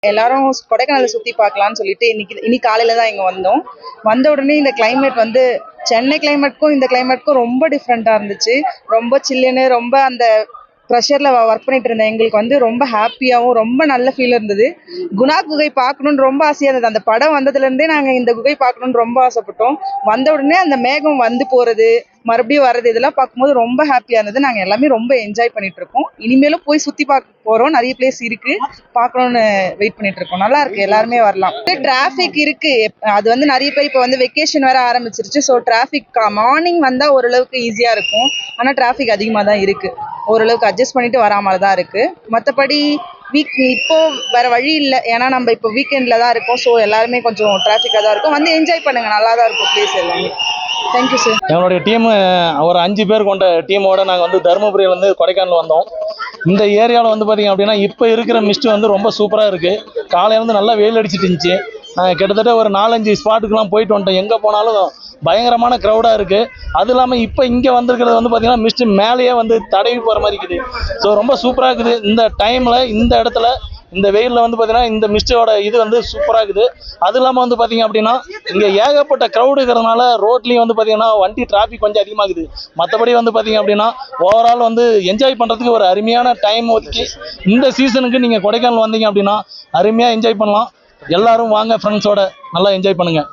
எல்லாரும் கொடைக்கானலை சுற்றி பார்க்கலான்னு சொல்லிட்டு இன்னைக்கு காலையில் தான் இங்கே வந்தோம். வந்த உடனே இந்த கிளைமேட் வந்து சென்னை கிளைமேட்க்கும் இந்த கிளைமேட்க்கும் ரொம்ப டிஃப்ரெண்ட்டாக இருந்துச்சு. ரொம்ப சில்லுன்னு, ரொம்ப அந்த ப்ரெஷரில் ஒர்க் பண்ணிட்டு இருந்தேன் எங்களுக்கு வந்து ரொம்ப ஹாப்பியாகவும் ரொம்ப நல்ல ஃபீல் இருந்தது. குணா குகை பார்க்கணுன்னு ரொம்ப ஆசையாக இருந்தது. அந்த படம் வந்ததுலேருந்தே நாங்கள் இந்த குகை பார்க்கணுன்னு ரொம்ப ஆசைப்பட்டோம். வந்த உடனே அந்த மேகம் வந்து போகிறது, மறுபடியும் வர்றது, இதெல்லாம் பார்க்கும்போது ரொம்ப ஹாப்பியாக இருந்தது. நாங்கள் எல்லாமே ரொம்ப என்ஜாய் பண்ணிட்டு இருக்கோம். இனிமேலும் போய் சுற்றி பார்க்க போகிறோம். நிறைய பிளேஸ் இருக்கு, பார்க்கணுன்னு வெயிட் பண்ணிட்டு இருக்கோம். நல்லா இருக்கு, எல்லாருமே வரலாம். டிராஃபிக் இருக்கு, அது வந்து நிறைய பேர் இப்போ வந்து வெக்கேஷன் வேற ஆரம்பிச்சிருச்சு. ஸோ டிராஃபிக் மார்னிங் வந்தால் ஓரளவுக்கு ஈஸியாக இருக்கும். ஆனால் டிராஃபிக் அதிகமாக தான் இருக்கு. ஓரளவுக்கு அட்ஜஸ்ட் பண்ணிட்டு வரா மாதிரி தான் இருக்கு. மற்றபடி இப்போ வேற வழி இல்லை, ஏன்னா நம்ம இப்போ வீக்கெண்ட்ல தான் இருக்கோம். ஸோ எல்லாருமே கொஞ்சம் டிராஃபிக்காக தான் இருக்கும். வந்து என்ஜாய் பண்ணுங்க, நல்லா தான் இருக்கும் பிளேஸ் எல்லாமே. Thank you sir. எங்களுடைய டீம் ஒரு 5 பேர் கொண்ட டீமோட நாங்கள் வந்து தருமபுரியிலேருந்து கொடைக்கானல் வந்தோம். இந்த ஏரியாவில் வந்து பார்த்தீங்க அப்படின்னா இப்போ இருக்கிற மிஸ்ட் வந்து ரொம்ப சூப்பராக இருக்குது. காலையிலேருந்து நல்லா வெயில் அடிச்சிட்டு இருந்துச்சு. நாங்கள் கிட்டத்தட்ட ஒரு 4-5 ஸ்பாட்டுக்கெலாம் போயிட்டு வந்துட்டோம். எங்கே போனாலும் பயங்கரமான க்ரௌடாக இருக்குது. அது இல்லாமல் இப்போ இங்கே வந்திருக்கிறது வந்து பார்த்திங்கன்னா மிஸ்ட் மேலேயே வந்து தடவி போகிற மாதிரி இருக்குது. ஸோ ரொம்ப சூப்பராக இருக்குது. இந்த டைமில் இந்த இடத்துல இந்த வெயிலில் வந்து பார்த்தீங்கன்னா இந்த மிஸ்டோட இது வந்து சூப்பராக இருக்குது. அது இல்லாமல் வந்து பார்த்தீங்க அப்படின்னா இங்கே ஏகப்பட்ட க்ரௌடு இருக்கிறதுனால ரோட்லேயும் வந்து பார்த்தீங்கன்னா வண்டி டிராஃபிக் கொஞ்சம் அதிகமாகுது. மற்றபடி வந்து பார்த்தீங்க அப்படின்னா ஓவரால் வந்து என்ஜாய் பண்ணுறதுக்கு ஒரு அருமையான டைம் ஒதுக்கி இந்த சீசனுக்கு நீங்கள் கொடைக்கானல் வந்தீங்க அப்படின்னா அருமையாக என்ஜாய் பண்ணலாம். எல்லாரும் வாங்க, ஃப்ரெண்ட்ஸோட நல்லா என்ஜாய் பண்ணுங்கள்.